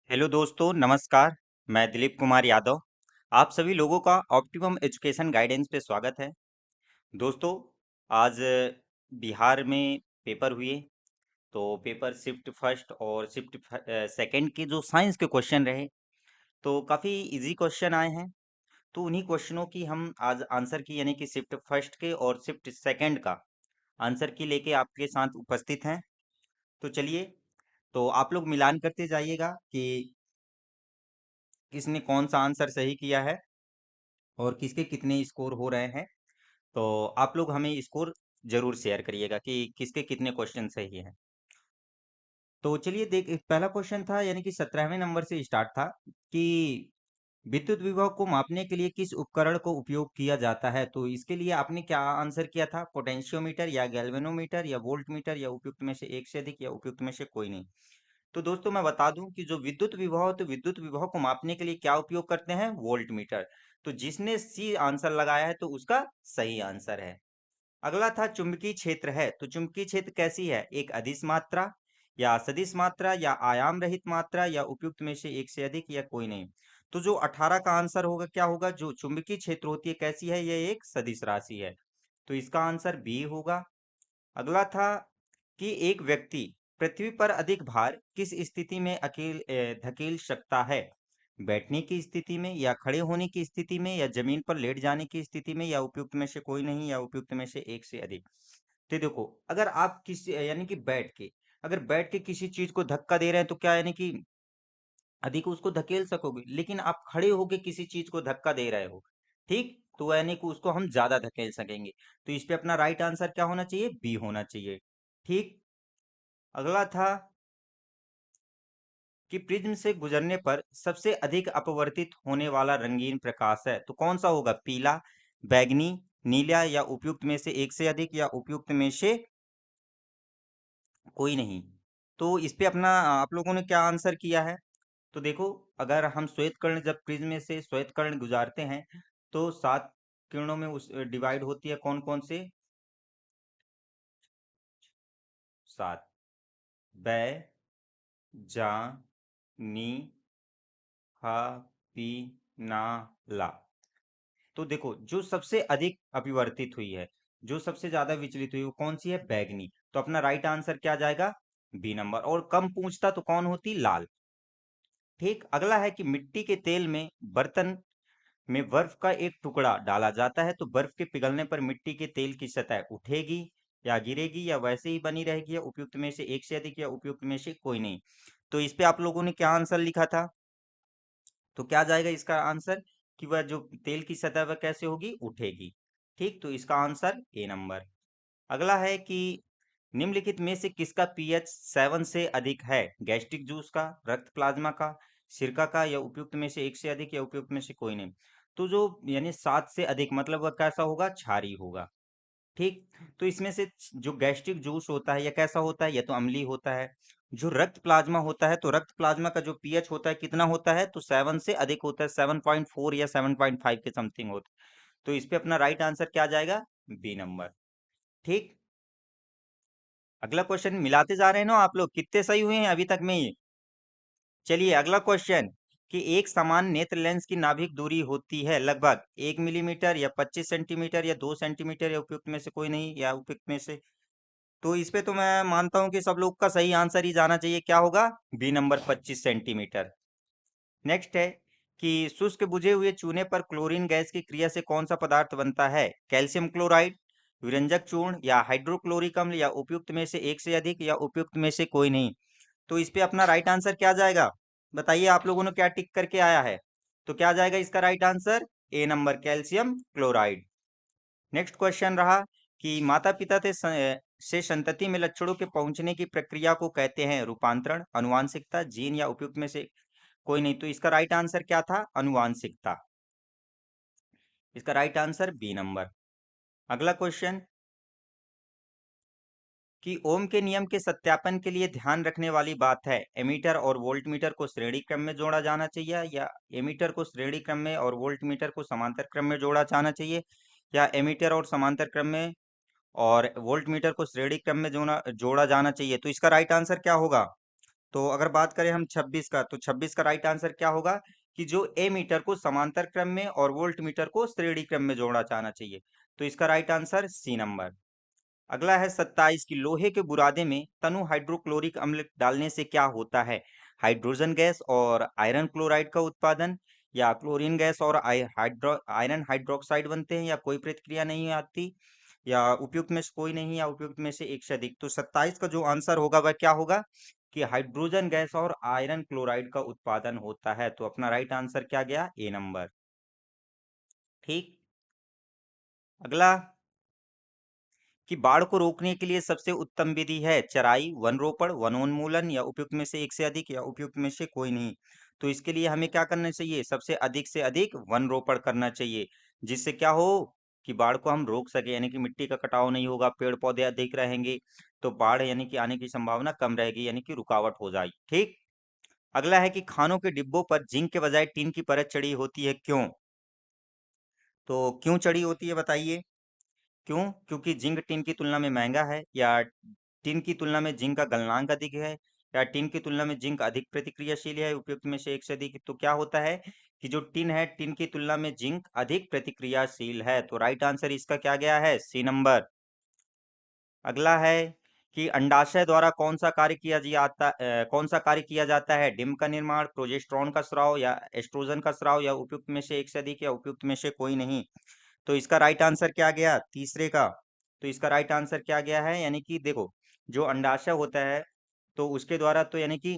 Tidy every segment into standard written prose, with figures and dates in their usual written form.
Hello दोस्तों, नमस्कार। मैं दिलीप कुमार यादव। आप सभी लोगों का ऑप्टिमम एजुकेशन गाइडेंस पे स्वागत है। दोस्तों, आज बिहार में पेपर हुए, तो पेपर शिफ्ट फर्स्ट और शिफ्ट सेकंड के जो साइंस के क्वेश्चन रहे, तो काफ़ी इजी क्वेश्चन आए हैं। तो उन्हीं क्वेश्चनों की हम आज आंसर की यानी कि शिफ्ट फर्स्ट के और शिफ्ट सेकंड का आंसर की लेके आपके साथ उपस्थित हैं। तो चलिए, तो आप लोग मिलान करते जाइएगा कि किसने कौन सा आंसर सही किया है और किसके कितने स्कोर हो रहे हैं। तो आप लोग हमें स्कोर जरूर शेयर करिएगा कि किसके कितने क्वेश्चन सही हैं। तो चलिए देख, पहला क्वेश्चन था यानी कि 17वें नंबर से स्टार्ट था कि विद्युत विभव को मापने के लिए किस उपकरण को उपयोग किया जाता है। तो इसके लिए आपने क्या आंसर किया था? पोटेंशियोमीटर या गैल्वेनोमीटर या वोल्टमीटर या उपयुक्त में से एक से अधिक या उपयुक्त में से कोई नहीं। तो दोस्तों मैं बता दूं कि जो विद्युत विभव है, तो विद्युत विभव को मापने के लिए क्या उपयोग करते हैं? Volt meter. तो जिसने सी आंसर लगाया है तो उसका सही आंसर है। अगला था चुंबकीय क्षेत्र है, तो चुंबकीय क्षेत्र कैसी है? एक अदिश मात्रा या सदिश मात्रा या आयाम रहित मात्रा या उपयुक्त में से एक से अधिक या कोई नहीं। तो जो 18 का आंसर होगा क्या होगा? जो चुंबकीय क्षेत्र होती है कैसी है? ये एक सदिश राशि है, तो इसका आंसर बी होगा। अगला था कि एक व्यक्ति पृथ्वी पर अधिक भार किस स्थिति में धकेल सकता है? बैठने की स्थिति में या खड़े होने की स्थिति में या जमीन पर लेट जाने की स्थिति में या उपयुक्त में से कोई नहीं या उपयुक्त में से एक से अधिक। तो देखो, अगर आप किसी यानी कि बैठ के किसी चीज को धक्का दे रहे हैं तो क्या यानी कि अधिक उसको धकेल सकोगे, लेकिन आप खड़े होके किसी चीज को धक्का दे रहे हो, ठीक, तो यानी कि उसको हम ज्यादा धकेल सकेंगे। तो इस पे अपना राइट आंसर क्या होना चाहिए? बी होना चाहिए। ठीक। अगला था कि प्रिज्म से गुजरने पर सबसे अधिक अपवर्तित होने वाला रंगीन प्रकाश है, तो कौन सा होगा? पीला, बैगनी, नीला या उपयुक्त में से एक से अधिक या उपयुक्त में से कोई नहीं। तो इस पे अपना आप लोगों ने क्या आंसर किया है? तो देखो, अगर हम श्वेत कर्ण जब प्रिज्म में से श्वेत कर्ण गुजारते हैं तो 7 किरणों में उस डिवाइड होती है, कौन कौन से? 7। बै, जा, नी, हा, पी, ना, ला। तो देखो, जो सबसे अधिक अभिवर्तित हुई है, जो सबसे ज्यादा विचलित हुई, वो कौन सी है? बैगनी। तो अपना राइट आंसर क्या जाएगा? B number. और कम पूछता तो कौन होती? लाल। ठीक। अगला है कि मिट्टी के तेल में बर्तन में बर्फ का एक टुकड़ा डाला जाता है, तो बर्फ के पिघलने पर मिट्टी के तेल की सतह उठेगी या गिरेगी या वैसे ही बनी रहेगी या उपयुक्त में से एक से अधिक या उपयुक्त में से कोई नहीं। तो इस पे आप लोगों ने क्या आंसर लिखा था? तो क्या जाएगा इसका आंसर कि वह जो तेल की सतह वह कैसे होगी? उठेगी। ठीक, तो इसका आंसर ए नंबर। अगला है कि निम्नलिखित में से किसका पीएच 7 से अधिक है? गैस्ट्रिक जूस का, रक्त प्लाज्मा का, सिरका का या उपयुक्त में से एक से अधिक या उपयुक्त में से कोई नहीं। तो जो यानी 7 से अधिक मतलब वह कैसा होगा? क्षारी होगा। ठीक। तो इसमें से जो गैस्ट्रिक जूस होता है यह कैसा होता है? यह तो अम्लीय होता है। जो रक्त प्लाज्मा होता है, तो रक्त प्लाज्मा का जो पीएच होता है कितना होता है? तो 7 से अधिक होता है, 7.4 या 7.5 के समथिंग होता है। तो इस पे अपना राइट आंसर क्या जाएगा? B number. ठीक। अगला क्वेश्चन मिलाते जा रहे हैं ना आप लोग? कितने सही हुए हैं अभी तक में ये? चलिए अगला क्वेश्चन कि एक समान नेत्र लेंस की नाभिक दूरी होती है लगभग 1 मिलीमीटर या 25 सेंटीमीटर या 2 सेंटीमीटर या उपयुक्त में से कोई नहीं या उपयुक्त में से। तो इस पे तो मैं मानता हूं कि सब लोग का सही आंसर ही जाना चाहिए। क्या होगा? B number, 25 centimetre. नेक्स्ट है कि शुष्क बुझे हुए चूने पर क्लोरीन गैस की क्रिया से कौन सा पदार्थ बनता है? कैल्शियम क्लोराइड, विरंजक चूर्ण या हाइड्रोक्लोरिक अम्ल या उपयुक्त में से एक से अधिक या उपयुक्त में से कोई नहीं। तो इस पे अपना राइट आंसर क्या जाएगा? बताइए आप लोगों ने क्या टिक करके आया है? तो क्या जाएगा इसका right answer? A number, calcium chloride. Next question रहा कि माता पिता से संतति में लक्षणों के पहुंचने की प्रक्रिया को कहते हैं रूपांतरण, अनुवांशिकता, जीन या उपयुक्त में से कोई नहीं। तो इसका राइट आंसर क्या था? अनुवांशिकता। इसका राइट आंसर बी नंबर। अगला क्वेश्चन कि ओम के नियम के सत्यापन के लिए ध्यान रखने वाली बात है, एमीटर और वोल्टमीटर को श्रेणी क्रम में जोड़ा जाना चाहिए या एमीटर को श्रेणी क्रम में और वोल्टमीटर को समांतर क्रम में जोड़ा जाना चाहिए या एमीटर और समांतर क्रम में और वोल्टमीटर को श्रेणी क्रम में जोड़ा जोड़ा जाना चाहिए। तो इसका राइट आंसर क्या होगा? तो अगर बात करें हम 26 का, तो 26 का राइट आंसर क्या होगा कि जो ए मीटर को समांतर क्रम में और वोल्ट मीटर को श्रेणी क्रम में जोड़ा जाना चाहिए। तो इसका राइट आंसर सी नंबर। अगला है 27 की लोहे के बुरादे में तनु हाइड्रोक्लोरिक अम्ल डालने से क्या होता है? हाइड्रोजन गैस और आयरन क्लोराइड का उत्पादन, या क्लोरीन गैस और आयरन हाइड्रोक्साइड बनते हैं, या कोई प्रतिक्रिया नहीं आती, या उपयुक्त में से कोई नहीं, या उपयुक्त में से एक से अधिक। तो 27 का जो आंसर होगा वह क्या होगा कि हाइड्रोजन गैस और आयरन क्लोराइड का उत्पादन होता है। तो अपना राइट आंसर क्या गया? ए नंबर। ठीक। अगला कि बाढ़ को रोकने के लिए सबसे उत्तम विधि है चराई, वन रोपण, वनोन्मूलन, या उपयुक्त में से एक से अधिक, या उपयुक्त में से कोई नहीं। तो इसके लिए हमें क्या करना चाहिए? सबसे अधिक से अधिक वन रोपण करना चाहिए, जिससे क्या हो कि बाढ़ को हम रोक सके, यानी कि मिट्टी का कटाव नहीं होगा, पेड़ पौधे अधिक रहेंगे, तो बाढ़ यानी कि आने की संभावना कम रहेगी, यानी कि रुकावट हो जाएगी। ठीक। अगला है कि खानों के डिब्बों पर जिंक के बजाय टीन की परत चढ़ी होती है, क्यों? तो क्यों चढ़ी होती है बताइए? क्यों? क्योंकि जिंक टिन की तुलना में महंगा है, या टिन की तुलना में जिंक का गलनांक अधिक है, या टिन की तुलना में जिंक अधिक प्रतिक्रियाशील है, उपयुक्त में से एक से अधिक। तो क्या होता है कि जो टिन है, टिन की तुलना में जिंक अधिक प्रतिक्रियाशील है। तो राइट आंसर इसका क्या गया है? C number. अगला है कि अंडाशय द्वारा कौन सा कार्य किया जाता है? डिम्ब का निर्माण, प्रोजेस्टेरॉन का स्राव, या एस्ट्रोजन का स्राव, या उपयुक्त में से एक से अधिक, या उपयुक्त में से कोई नहीं। तो इसका राइट आंसर क्या गया? तीसरे का। तो इसका राइट आंसर क्या गया है? यानी कि देखो, जो अंडाशय होता है तो उसके द्वारा तो यानी कि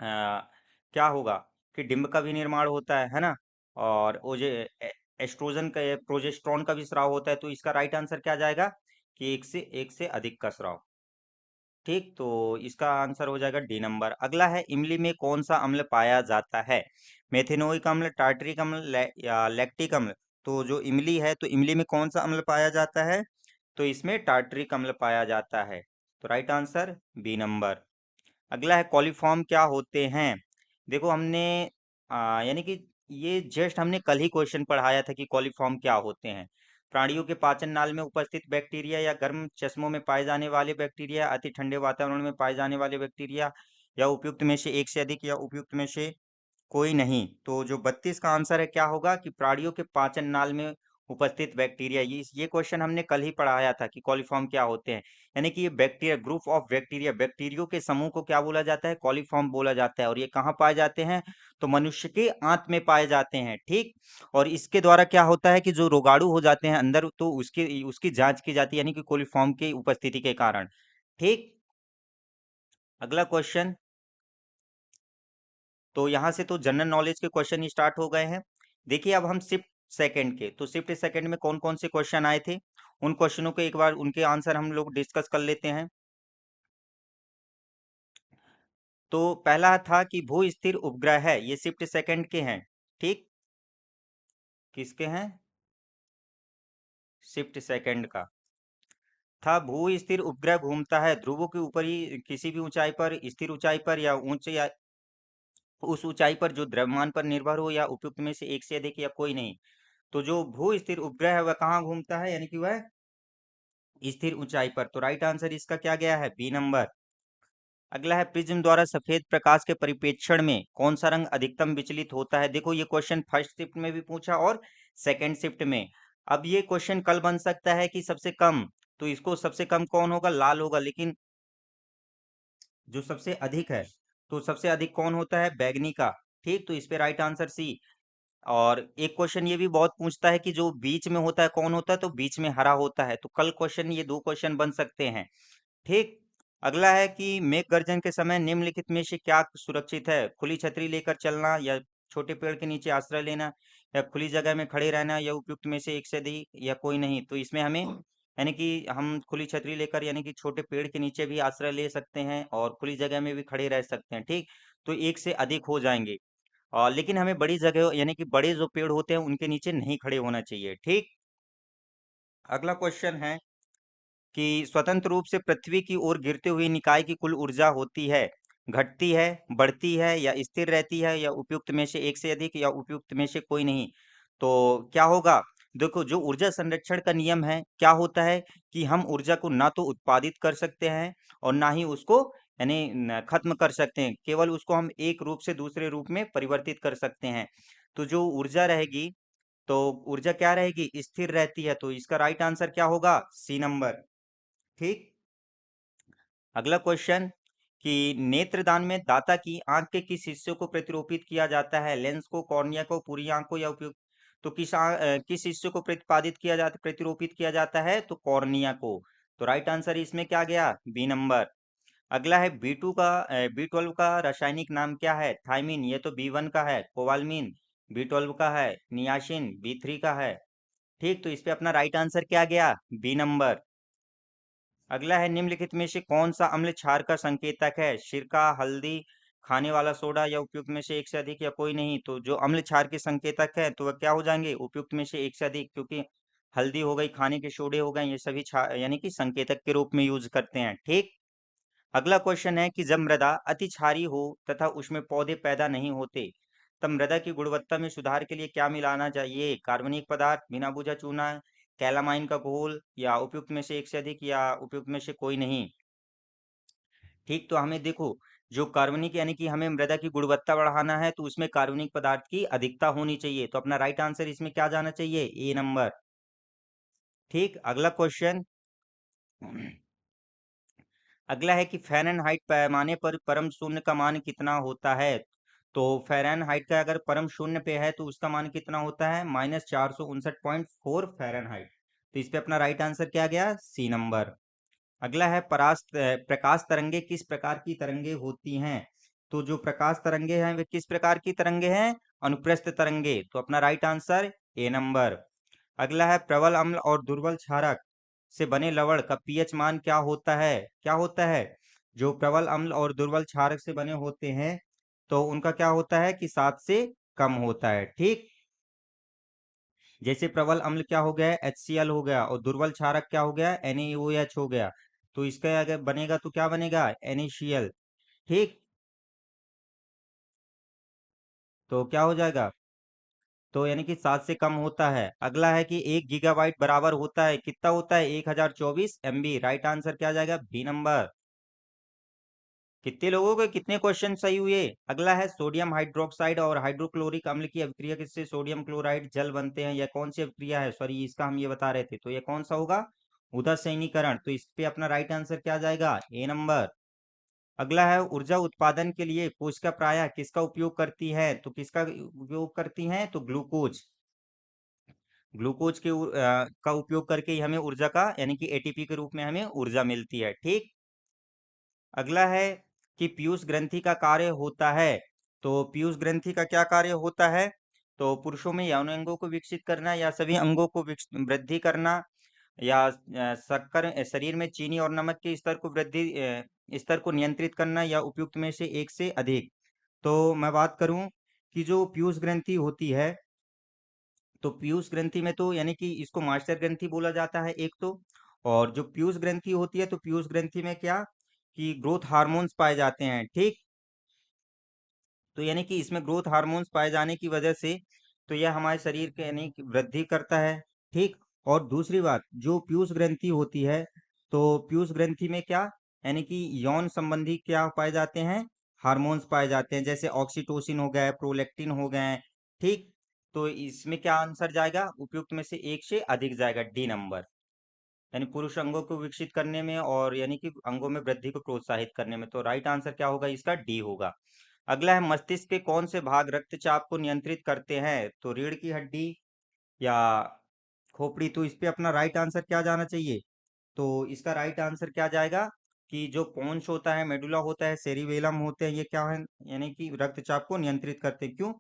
क्या होगा कि डिंब का भी निर्माण होता है ना, और वो जो एस्ट्रोजन का प्रोजेस्टेरॉन का भी स्राव होता है। तो इसका राइट आंसर क्या जाएगा कि एक से अधिक का स्राव। ठीक। तो इसका आंसर हो जाएगा डी नंबर। अगला है इमली में कौन सा अम्ल पाया जाता है? मेथेनोइक अम्ल, टार्टरिक अम्ल, या लैक्टिक अम्ल। तो जो इमली है, तो इमली में कौन सा अम्ल पाया जाता है? तो इसमें टार्टरिक अम्ल पाया जाता है। तो राइट आंसर बी नंबर। अगला है कॉलीफॉर्म क्या होते हैं? देखो हमने यानी कि ये जस्ट हमने कल ही क्वेश्चन पढ़ाया था कि कॉलीफॉर्म क्या होते हैं। प्राणियों के पाचन नाल में उपस्थित बैक्टीरिया, या गर्म चश्मों में पाए जाने वाले बैक्टीरिया, अति ठंडे वातावरण में पाए जाने वाले बैक्टीरिया, या उपयुक्त में से एक से अधिक, या उपयुक्त में से कोई नहीं। तो जो 32 का आंसर है क्या होगा कि प्राणियों के पाचन नाल में उपस्थित बैक्टीरिया। ये क्वेश्चन हमने कल ही पढ़ाया था कि कॉलीफॉर्म क्या होते हैं। यानी कि ये bacteria, group of bacteria, bacterio के समूह को क्या बोला जाता है? कॉलीफॉर्म बोला जाता है। और ये कहाँ पाए जाते हैं? तो मनुष्य के आंत में पाए जाते हैं। ठीक। और इसके द्वारा क्या होता है कि जो रोगाणु हो जाते हैं अंदर, तो उसकी उसकी जांच की जाती है, यानी कि कॉलीफॉर्म की उपस्थिति के कारण। ठीक। अगला क्वेश्चन। तो यहाँ से तो जनरल नॉलेज के क्वेश्चन स्टार्ट हो गए हैं। देखिए अब हम शिफ्ट सेकंड के, तो शिफ्ट सेकंड में कौन कौन से क्वेश्चन आए थे, उन क्वेश्चनों को एक बार उनके आंसर हम लोग डिस्कस कर लेते हैं। तो पहला था कि भू स्थिर उपग्रह है, ये शिफ्ट सेकंड के हैं। ठीक। किसके हैं? शिफ्ट सेकंड का था। भू स्थिर उपग्रह घूमता है ध्रुवों के ऊपर ही किसी भी ऊंचाई पर, स्थिर ऊंचाई पर, या ऊंचे, या उस ऊंचाई पर जो द्रव्यमान पर निर्भर हो, या उपयुक्त में से एक से अधिक, या कोई नहीं। तो जो भू स्थिर उपग्रह है वह कहाँ घूमता है? यानी कि वह स्थिर ऊंचाई पर। तो राइट आंसर इसका क्या गया है? B number. अगला है प्रिज्म द्वारा सफेद प्रकाश के परिप्रेक्षण में कौन सा रंग अधिकतम विचलित होता है? देखो ये क्वेश्चन फर्स्ट शिफ्ट में भी पूछा और सेकंड शिफ्ट में। अब ये क्वेश्चन कल बन सकता है कि सबसे कम, तो इसको सबसे कम कौन होगा? लाल होगा। लेकिन जो सबसे अधिक है, तो सबसे अधिक कौन होता है? बैगनी का। ठीक। तो इस पे राइट आंसर सी। और एक क्वेश्चन ये भी बहुत पूछता है कि जो बीच में होता है कौन होता है? तो बीच में हरा होता है। तो कल क्वेश्चन ये दो क्वेश्चन बन सकते हैं। ठीक। अगला है कि मेघ गर्जन के समय निम्नलिखित में से क्या सुरक्षित है? खुली छतरी लेकर चलना, या छोटे पेड़ के नीचे आश्रय लेना, या खुली जगह में खड़े रहना, या उपयुक्त में से एक से अधिक, या कोई नहीं। तो इसमें हमें यानी कि हम खुली छतरी लेकर यानी कि छोटे पेड़ के नीचे भी आश्रय ले सकते हैं, और खुली जगह में भी खड़े रह सकते हैं। ठीक। तो एक से अधिक हो जाएंगे। लेकिन हमें बड़ी जगह यानी कि बड़े जो पेड़ होते हैं उनके नीचे नहीं खड़े होना चाहिए। ठीक। अगला क्वेश्चन है कि स्वतंत्र रूप से पृथ्वी की ओर गिरते हुए निकाय की कुल ऊर्जा होती है, घटती है, बढ़ती है, या स्थिर रहती है, या उपयुक्त में से एक से अधिक, या उपयुक्त में से कोई नहीं। तो क्या होगा? देखो जो ऊर्जा संरक्षण का नियम है क्या होता है कि हम ऊर्जा को ना तो उत्पादित कर सकते हैं और ना ही उसको यानी खत्म कर सकते हैं, केवल उसको हम एक रूप से दूसरे रूप में परिवर्तित कर सकते हैं। तो जो ऊर्जा रहेगी, तो ऊर्जा क्या रहेगी, स्थिर रहती है। तो इसका राइट आंसर क्या होगा, सी नंबर। ठीक। अगला क्वेश्चन कि नेत्रदान में दाता की आंख के किस हिस्से को प्रतिरूपित किया जाता है, लेंस को, कॉर्निया को, पूरी आंख को, या उपयुक्त। तो किस हिस्से को प्रतिरूपित किया जाता है, तो कॉर्निया को। तो राइट आंसर इसमें क्या गया, बी नंबर। अगला है B12 का रासायनिक नाम क्या है, थायमिन, ये तो B1 का है, कोबालमिन B12 का है, नियासिन B3 का है। ठीक, तो इस पे अपना राइट आंसर क्या गया, बी नंबर। अगला है निम्नलिखित में से कौन सा अम्ल क्षार का संकेतक है, सिरका, हल्दी, खाने वाला सोडा, या उपयुक्त में से एक से अधिक, या कोई नहीं। तो जो अम्ल क्षार के संकेतक है तो वह क्या हो जाएंगे, उपयुक्त में से एक से अधिक, क्योंकि हल्दी हो गई, खाने के सोडे हो गए, ये सभी क्षार यानी कि संकेतक के रूप में यूज करते हैं। ठीक। अगला क्वेश्चन है कि जब मृदा अति क्षारीय हो तथा उसमें पौधे पैदा नहीं होते, तब मृदा की गुणवत्ता में सुधार के लिए क्या मिलाना चाहिए, कार्बनिक पदार्थ, बिना बुझा चूना, कैलामाइन का घोल, या उपयुक्त में से एक से अधिक, या उपयुक्त में से कोई नहीं। ठीक, तो हमें देखो, जो कार्बनिक यानी कि हमें मृदा की गुणवत्ता बढ़ाना है, तो उसमें कार्बनिक पदार्थ की अधिकता होनी चाहिए। तो अपना राइट आंसर इसमें क्या जाना चाहिए, ए नंबर। ठीक। अगला क्वेश्चन, अगला है कि फ़ारेनहाइट पैमाने पर परम शून्य का मान कितना होता है। तो फ़ारेनहाइट का अगर परम शून्य पे है तो उसका मान कितना होता है, -459.4 फ़ारेनहाइट। तो इस पे अपना राइट आंसर क्या गया, सी नंबर। अगला है प्रकाश तरंगे किस प्रकार की तरंगे होती हैं। तो जो प्रकाश तरंगे हैं वे किस प्रकार की तरंगे हैं, अनुप्रस्थ तरंगे। तो अपना राइट आंसर ए नंबर। अगला है प्रबल अम्ल और दुर्बल क्षारक से बने लवण का पीएच मान क्या होता है, क्या होता है। जो प्रबल अम्ल और दुर्बल क्षारक से बने होते हैं तो उनका क्या होता है कि 7 से कम होता है। ठीक। जैसे प्रबल अम्ल क्या हो गया, HCl हो गया, और दुर्बल क्षारक क्या हो गया, NaOH हो गया। तो इसका अगर बनेगा तो क्या बनेगा, NaCl। ठीक। तो क्या हो जाएगा, तो यानी कि 7 से कम होता है। अगला है कि 1 गीगाबाइट बराबर होता है, कितना होता है, 1024 MB। राइट आंसर क्या जाएगा, बी नंबर। कितने लोगों के कितने क्वेश्चन सही हुए। अगला है सोडियम हाइड्रोक्साइड और हाइड्रोक्लोरिक अम्ल की अभिक्रिया किससे सोडियम क्लोराइड जल बनते हैं, यह कौन सी अभिक्रिया है, सॉरी इसका हम ये बता रहे थे। तो ये कौन सा होगा, उदासीनीकरण। तो इस पे अपना राइट आंसर क्या जाएगा, ए नंबर। अगला है ऊर्जा उत्पादन के लिए कोशिका प्रायः किसका उपयोग करती है। तो किसका उपयोग करती हैं, तो ग्लूकोज। ग्लूकोज का उपयोग करके ही हमें ऊर्जा का यानी कि एटीपी के रूप में हमें ऊर्जा मिलती है। ठीक। अगला है कि पीयूष ग्रंथि का कार्य होता है। तो पीयूष ग्रंथि का क्या कार्य होता है, तो पुरुषों में यौन अंगों को विकसित करना, या सभी अंगों को वृद्धि करना, या शक्कर शरीर में चीनी और नमक के स्तर को नियंत्रित करना, या उपयुक्त में से एक से अधिक। तो मैं बात करूं कि जो पीयूष ग्रंथि होती है, तो पीयूष ग्रंथि में तो यानी कि इसको मास्टर ग्रंथि बोला जाता है एक तो। और जो पीयूष ग्रंथि होती है तो पीयूष ग्रंथि में क्या कि ग्रोथ हार्मोन्स पाए जाते हैं। ठीक। तो यानी कि इसमें ग्रोथ हार्मोन्स पाए जाने की वजह से तो यह हमारे शरीर के यानी कि वृद्धि करता है। ठीक। और दूसरी बात, जो पीयूष ग्रंथि होती है तो पीयूष ग्रंथि में क्या यानी कि यौन संबंधी क्या पाए जाते हैं, हार्मोन्स पाए जाते हैं, जैसे ऑक्सीटोसिन हो गए, प्रोलैक्टिन हो गए। ठीक। तो इसमें क्या आंसर जाएगा, उपयुक्त में से एक से अधिक जाएगा, डी नंबर। यानी पुरुष अंगों को विकसित करने में और यानी कि अंगों में वृद्धि को प्रोत्साहित करने में। तो राइट आंसर क्या होगा, इसका डी होगा। अगला है मस्तिष्क के कौन से भाग रक्तचाप को नियंत्रित करते हैं। तो रीढ़ की हड्डी या खोपड़ी। तो इस पे अपना राइट आंसर क्या जाना चाहिए, तो इसका राइट आंसर क्या जाएगा कि जो पोन्स होता है, मेडुला होता है, सेरिबेलम होते हैं, ये क्या है यानी कि रक्तचाप को नियंत्रित करते हैं। क्यों,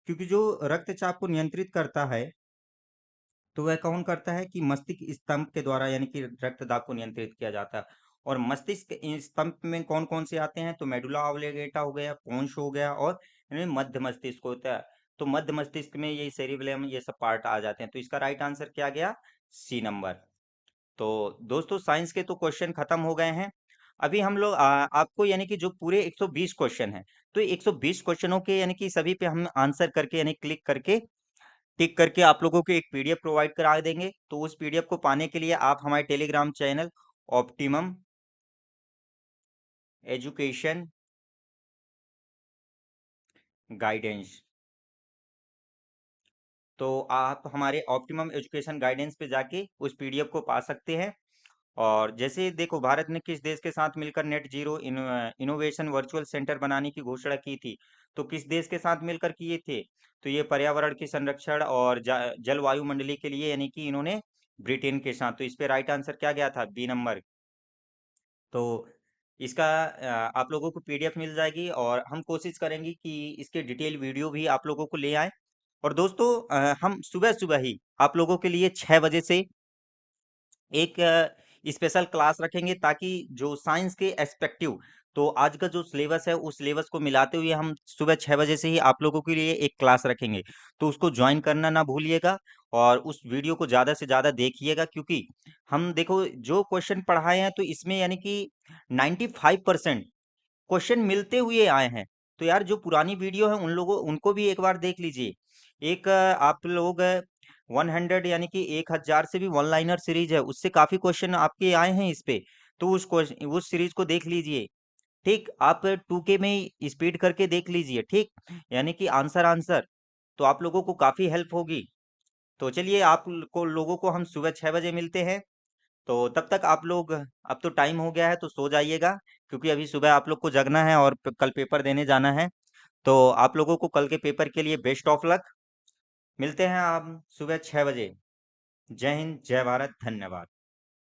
क्योंकि जो रक्तचाप को नियंत्रित करता है तो वह कौन करता है कि मस्तिष्क स्तंभ के द्वारा यानी कि रक्त दाब को नियंत्रित किया जाता है। और मस्तिष्क स्तंभ में कौन कौन से आते हैं, तो मेडुला ऑब्लिगेटा हो गया, पोन्स हो गया, और इनमें मध्य मस्तिष्क होता है। तो मध्य मस्तिष्क में यही सेरिबेलम ये सब पार्ट आ जाते हैं। तो इसका राइट आंसर क्या गया, सी नंबर। तो दोस्तों साइंस के तो क्वेश्चन खत्म हो गए हैं। अभी हम लोग आपको यानी कि जो पूरे 120 क्वेश्चन हैं, तो 120 क्वेश्चनों के यानी कि सभी पे हम आंसर करके यानी क्लिक करके टिक करके आप लोगों को एक पीडीएफ प्रोवाइड करा देंगे। तो उस पीडीएफ को पाने के लिए आप हमारे Telegram channel optimum education guidance. तो आप हमारे ऑप्टिमम एजुकेशन गाइडेंस पे जाके उस पीडीएफ को पा सकते हैं। और जैसे देखो, भारत ने किस देश के साथ मिलकर net zero innovation virtual centre बनाने की घोषणा की थी? तो किस देश के साथ मिलकर किए थे? तो ये पर्यावरण के संरक्षण और जलवायु मंडली के लिए, यानी कि इन्होंने ब्रिटेन के साथ। तो इस पे राइट आंसर क्या गया था? B number. तो इसका आप लोगों को पीडीएफ मिल जाएगी, और हम कोशिश करेंगे कि इसके डिटेल वीडियो भी आप लोगों को ले आए। और दोस्तों, हम सुबह सुबह ही आप लोगों के लिए 6 बजे से एक स्पेशल क्लास रखेंगे, ताकि जो साइंस के एस्पेक्टिव, तो आज का जो सिलेबस है उस सिलेबस को मिलाते हुए हम सुबह 6 बजे से ही आप लोगों के लिए एक क्लास रखेंगे। तो उसको ज्वाइन करना ना भूलिएगा, और उस वीडियो को ज़्यादा से ज़्यादा देखिएगा, क्योंकि हम देखो जो क्वेश्चन पढ़ाए हैं, तो इसमें यानी कि 95% क्वेश्चन मिलते हुए आए हैं। तो यार, जो पुरानी वीडियो है उनको भी एक बार देख लीजिए। एक आप लोग 100, यानी कि 1000 से भी वन लाइनर सीरीज है, उससे काफी क्वेश्चन आपके आए हैं इस पे। तो उस सीरीज को देख लीजिए। ठीक, आप 2K में स्पीड करके देख लीजिए। ठीक, यानी कि आंसर आंसर, तो आप लोगों को काफी हेल्प होगी। तो चलिए, लोगों को हम सुबह 6 बजे मिलते हैं। तो तब तक आप लोग, अब तो टाइम हो गया है तो सो जाइएगा, क्योंकि अभी सुबह आप लोग को जगना है और कल पेपर देने जाना है। तो आप लोगों को कल के पेपर के लिए बेस्ट ऑफ लक। मिलते हैं आप सुबह 6 बजे। जय हिंद, जय भारत, धन्यवाद।